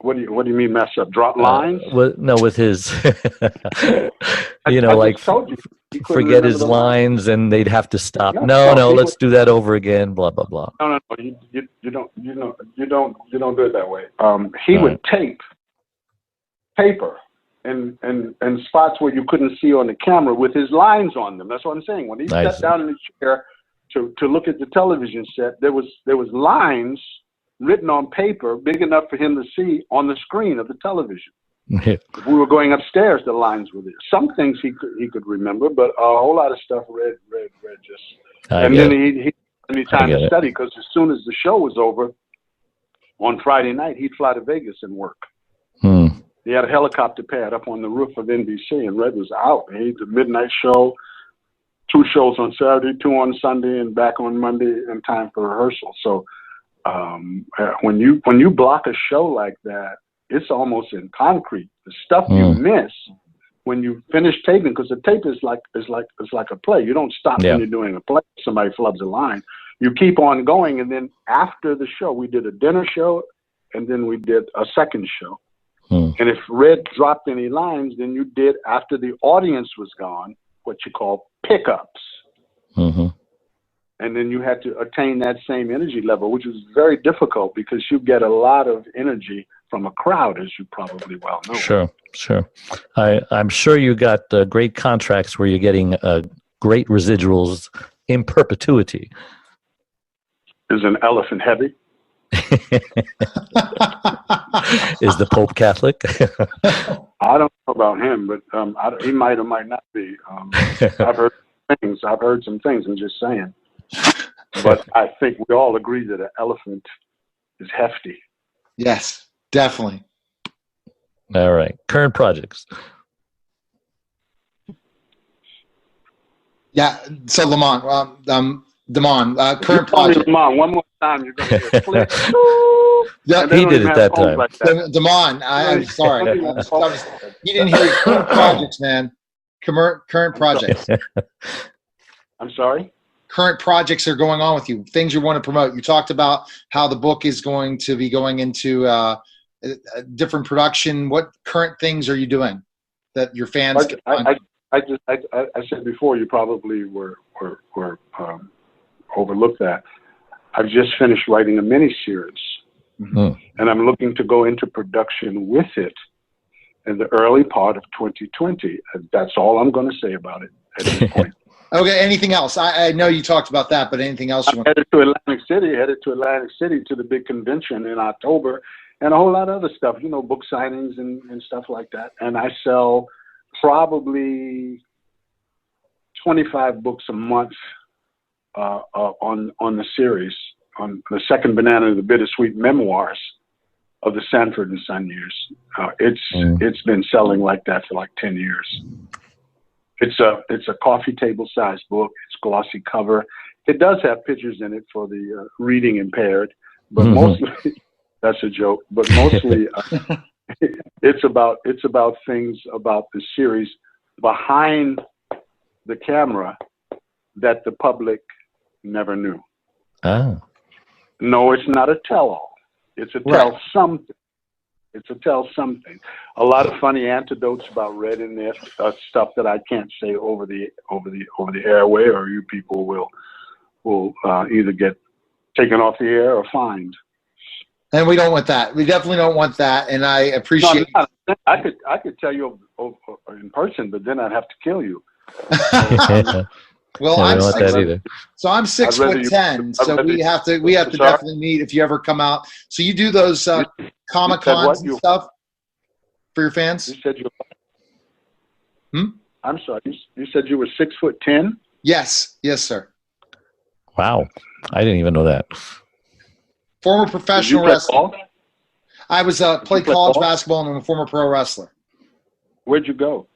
What do you mean mess up? Drop lines? With his, I like just told you. He couldn't forget remember his the lines and they'd have to stop. No, No, he let's do that over again. Blah blah blah. No. You don't do it that way. He would tape paper and spots where you couldn't see on the camera with his lines on them. That's what I'm saying. When he sat down in the chair to look at the television set, there was lines written on paper big enough for him to see on the screen of the television. If we were going upstairs, the lines were there. Some things he could remember, but a whole lot of stuff read just. And then he didn't need time to study, because as soon as the show was over on Friday night, he'd fly to Vegas and work. He had a helicopter pad up on the roof of NBC, and Red was out. He had the midnight show, 2 shows on Saturday, 2 on Sunday, and back on Monday in time for rehearsal. So when you block a show like that, it's almost in concrete. The stuff you miss when you finish taping, because the tape is like a play. You don't stop when you're doing a play. Somebody flubs a line. You keep on going, and then after the show, we did a dinner show, and then we did a second show. And if Red dropped any lines, then you did, after the audience was gone, what you call pickups. And then you had to attain that same energy level, which is very difficult, because you get a lot of energy from a crowd, as you probably well know. Sure. I'm sure you got great contracts where you're getting great residuals in perpetuity. Is an elephant heavy? Is the Pope Catholic? I don't know about him, but he might or might not be. I've heard things. I've heard some things. I'm just saying. But I think we all agree that an elephant is hefty. Yes, definitely. All right. Current projects. Yeah. So Lamont, Damon, current project. Lamont, one more time, you're going to hear click. Yeah, he did it that time. Like Damon, I'm sorry. You didn't hear current projects, man. Current projects. I'm sorry? Current projects are going on with you, things you want to promote. You talked about how the book is going to be going into a different production. What current things are you doing that your fans can find? I said before, you probably were overlooked that. I've just finished writing a miniseries, and I'm looking to go into production with it in the early part of 2020. That's all I'm going to say about it at this point. Okay. Anything else? I know you talked about that, but anything else you want? Headed to Atlantic City to the big convention in October, and a whole lot of other stuff. Book signings and stuff like that. And I sell probably 25 books a month on the series, on the Second Banana of the Bittersweet Memoirs of the Sanford and Son years. It's been selling like that for like 10 years. It's a coffee table sized book. It's glossy cover. It does have pictures in it for the reading impaired, but mostly that's a joke. But mostly it's about things about the series behind the camera that the public never knew. No, it's not a tell-all. It's a tell something. It's a tell something. A lot of funny anecdotes about Red in there, stuff that I can't say over the airway, or you people will either get taken off the air or fined. And we don't want that. We definitely don't want that. And I appreciate. No, I could tell you in person, but then I'd have to kill you. Well, I'm 6'10", so we have to definitely meet if you ever come out. So you do those Comic-Cons and stuff for your fans? You said I'm sorry. You said you were 6'10"? Yes, sir. Wow, I didn't even know that. Former professional wrestler. I was played college basketball and I'm a former pro wrestler. Where'd you go?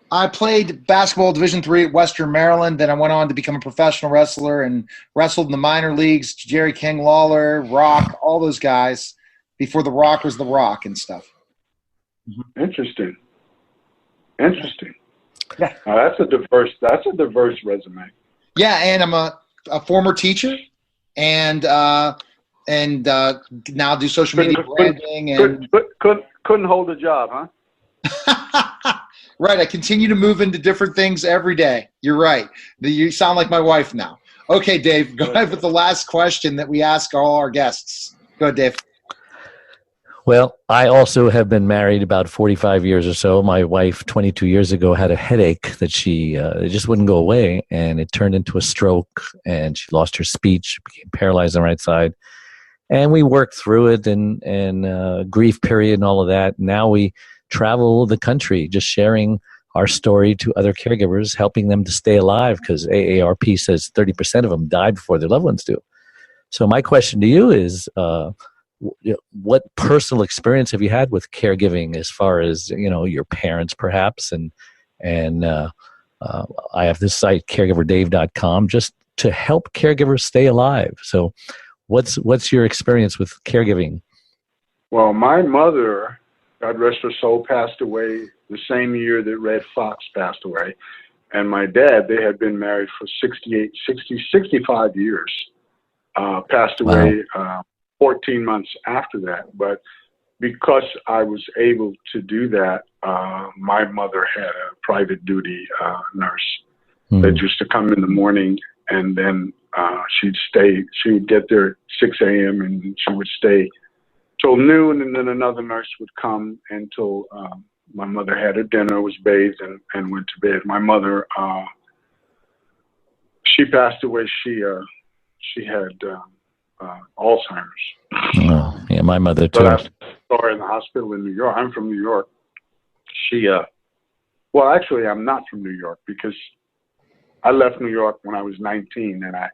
I played basketball Division III at Western Maryland. Then I went on to become a professional wrestler and wrestled in the minor leagues. Jerry King Lawler, Rock, all those guys before The Rock was The Rock and stuff. Interesting. Yeah, that's a diverse resume. Yeah, and I'm a former teacher, and and now do social media branding and couldn't hold a job, huh? Right. I continue to move into different things every day. You're right. You sound like my wife now. Okay, Dave, go ahead with the last question that we ask all our guests. Go ahead, Dave. Well, I also have been married about 45 years or so. My wife, 22 years ago, had a headache that it just wouldn't go away, and it turned into a stroke, and she lost her speech, became paralyzed on the right side. And we worked through it and grief period and all of that. Now we travel the country just sharing our story to other caregivers, helping them to stay alive, because AARP says 30% of them died before their loved ones do. So my question to you is, what personal experience have you had with caregiving, as far as your parents perhaps, and I have this site caregiverdave.com just to help caregivers stay alive. So what's your experience with caregiving? Well, my mother, God rest her soul, passed away the same year that Red Fox passed away, and my dad, they had been married for 65 years, passed away. Wow. 14 months after that. But because I was able to do that, my mother had a private duty nurse that used to come in the morning, and then she'd stay. She would get there at 6 a.m. and she would stay till noon, and then another nurse would come until my mother had her dinner, was bathed, and went to bed. My mother, she passed away. She had Alzheimer's. Oh, yeah, my mother too. But I saw her in the hospital in New York. I'm from New York. Well, actually, I'm not from New York, because I left New York when I was 19, and I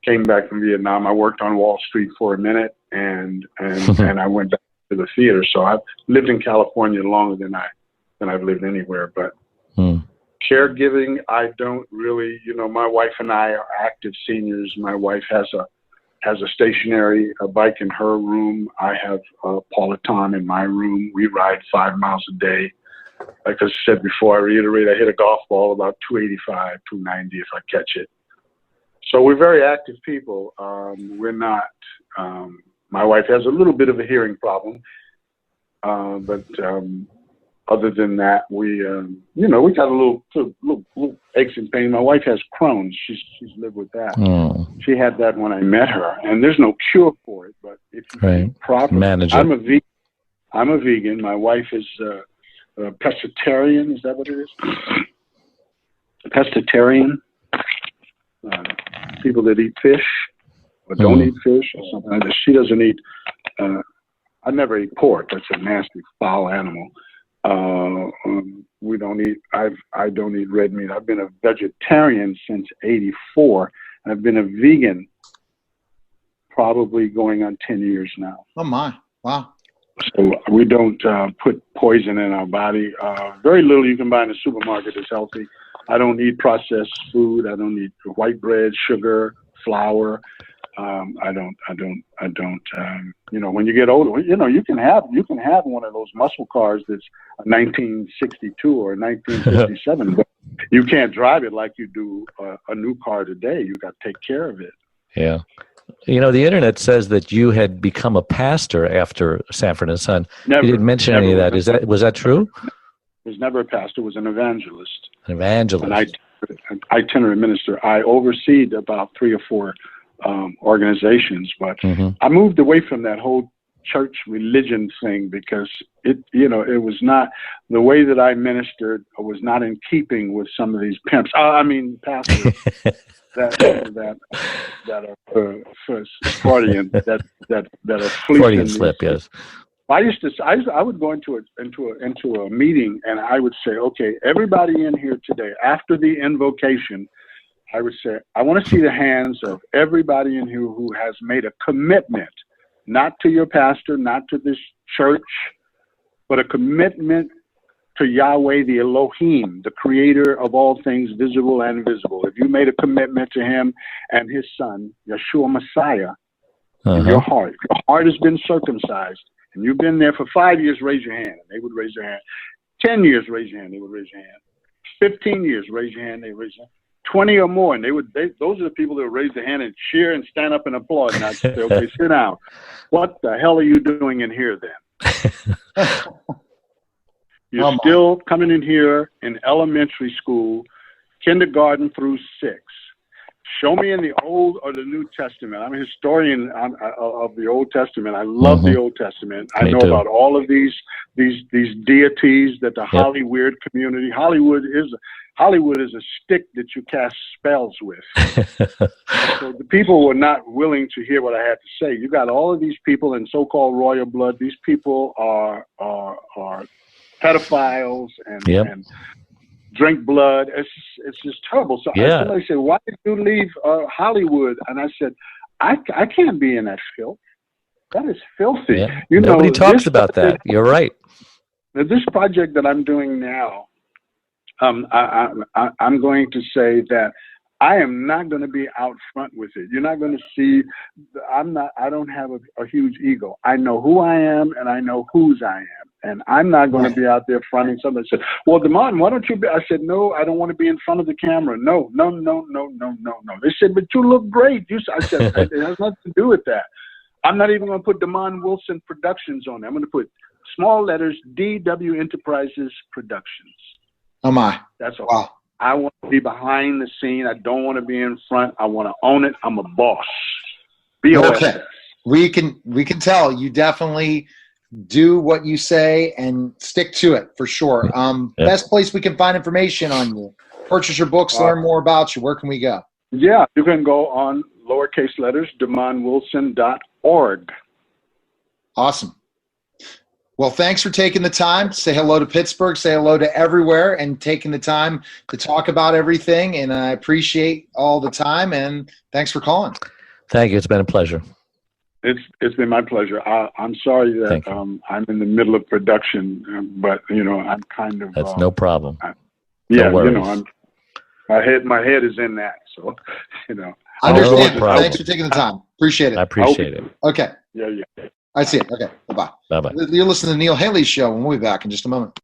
came back from Vietnam. I worked on Wall Street for a minute, and I went back to the theater. So I've lived in California longer than I've lived anywhere. But caregiving, I don't really. My wife and I are active seniors. My wife has a stationary bike in her room. I have a Peloton in my room. We ride 5 miles a day. Like I said before, I reiterate, I hit a golf ball about 285, 290 if I catch it. So we're very active people. We're not, my wife has a little bit of a hearing problem. But other than that, we got a little aches and pain. My wife has Crohn's. She's lived with that. She had that when I met her, and there's no cure for it. But if you eat properly, manage it. I'm a vegan. My wife is a pescatarian. Is that what it is? A pescatarian. People that eat fish or don't eat fish or something like that. She doesn't eat. I never eat pork. That's a nasty, foul animal. We don't eat. I don't eat red meat. I've been a vegetarian since '84. I've been a vegan probably going on 10 years now. Oh my! Wow. So we don't put poison in our body. Very little you can buy in the supermarket is healthy. I don't eat processed food. I don't eat white bread, sugar, flour. I don't. When you get older, you can have one of those muscle cars that's a 1962 or 1957, but you can't drive it like you do a new car today. You got to take care of it. Yeah. The internet says that you had become a pastor after Sanford and Son. You didn't mention any of that. Was that true? Was never a pastor. Was an evangelist. An evangelist. An itinerant minister. I overseed about 3 or 4 organizations, but I moved away from that whole church religion thing because it was not the way that I ministered was not in keeping with some of these pimps. Pastors that are Freudian that are Freudian slip. Yes. I would go into a meeting and I would say, okay, everybody in here today after the invocation, I would say, I want to see the hands of everybody in here who has made a commitment, not to your pastor, not to this church, but a commitment to Yahweh, the Elohim, the creator of all things visible and invisible. If you made a commitment to him and his son, Yeshua Messiah, in your heart has been circumcised, and you've been there for 5 years, raise your hand. And they would raise their hand. 10 years, raise your hand. They would raise your hand. 15 years, raise your hand. They raise your hand. 20 or more, and those are the people that would raise their hand and cheer and stand up and applaud. And I'd say, okay, sit down. What the hell are you doing in here then? You're still coming in here in elementary school, kindergarten through 6. Show me in the Old or the New Testament. I'm a historian of the Old Testament. I love the Old Testament. I know about all of these deities that the Hollywood community. Hollywood is a stick that you cast spells with. So the people were not willing to hear what I had to say. You got all of these people in so-called royal blood. These people are pedophiles and drink blood. It's just terrible. So somebody said, "Why did you leave Hollywood?" And I said, "I can't be in that filth. That is filthy." Yeah. Nobody talks about that. You're right. This project that I'm doing now, I'm going to say that I am not going to be out front with it. You're not going to see. I don't have a huge ego. I know who I am and I know whose I am. And I'm not going to be out there fronting. Somebody said, "Well, Demond, why don't you be?" I said, "No, I don't want to be in front of the camera. No. They said, "But you look great." I said, "It has nothing to do with that. I'm not even going to put Demond Wilson Productions on there. I'm going to put small letters, DW Enterprises Productions." Oh my. That's all. Wow. I want to be behind the scene. I don't want to be in front. I want to own it. I'm a boss. BOSS. Okay. We can tell you definitely do what you say and stick to it for sure. Best place we can find information on you, purchase your books, learn more about you. Where can we go? Yeah, you can go on lowercase letters, DemondWilson.org. Awesome. Well, thanks for taking the time to say hello to Pittsburgh, say hello to everywhere, and taking the time to talk about everything. And I appreciate all the time, and thanks for calling. Thank you. It's been a pleasure. It's been my pleasure. I'm sorry that I'm in the middle of production, but I'm kind of. That's no problem. My head is in that, so Understand. Thanks for taking the time. Appreciate it. I appreciate it. Okay. Yeah. I see it. Okay. Bye-bye. Bye-bye. You're listening to Neil Haley's show, and we'll be back in just a moment.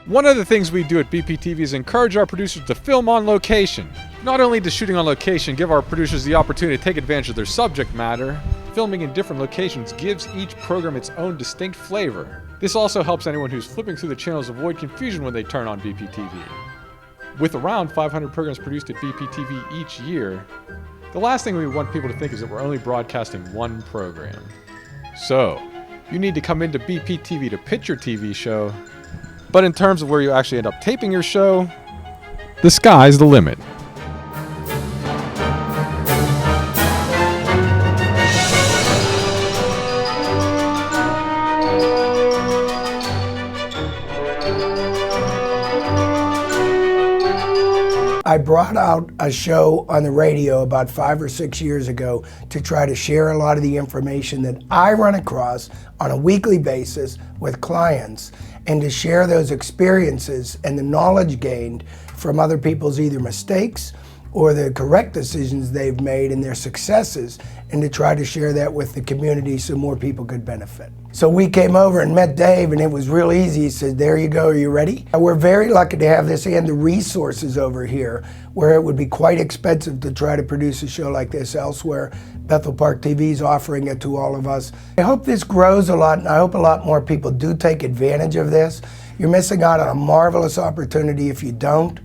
One of the things we do at BPTV is encourage our producers to film on location. Not only does shooting on location give our producers the opportunity to take advantage of their subject matter, filming in different locations gives each program its own distinct flavor. This also helps anyone who's flipping through the channels avoid confusion when they turn on BPTV. With around 500 programs produced at BPTV each year, the last thing we want people to think is that we're only broadcasting one program. So, you need to come into BPTV to pitch your TV show. But in terms of where you actually end up taping your show, the sky's the limit. I brought out a show on the radio about 5 or 6 years ago to try to share a lot of the information that I run across on a weekly basis with clients, and to share those experiences and the knowledge gained from other people's either mistakes or the correct decisions they've made and their successes, and to try to share that with the community so more people could benefit. So we came over and met Dave, and it was real easy. He said, "There you go, are you ready?" We're very lucky to have this and the resources over here, where it would be quite expensive to try to produce a show like this elsewhere. Bethel Park TV is offering it to all of us. I hope this grows a lot, and I hope a lot more people do take advantage of this. You're missing out on a marvelous opportunity if you don't.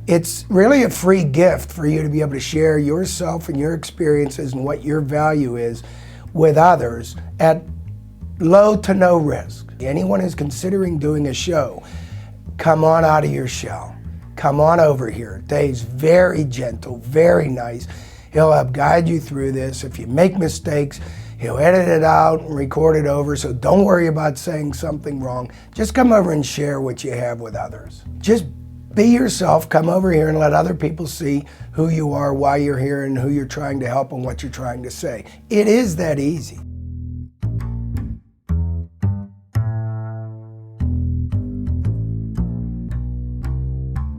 It's really a free gift for you to be able to share yourself and your experiences and what your value is with others at low to no risk. Anyone who's considering doing a show, come on out of your shell. Come on over here. Dave's very gentle, very nice. He'll help guide you through this. If you make mistakes, he'll edit it out and record it over, so don't worry about saying something wrong. Just come over and share what you have with others. Just be yourself, come over here and let other people see who you are, why you're here, and who you're trying to help and what you're trying to say. It is that easy.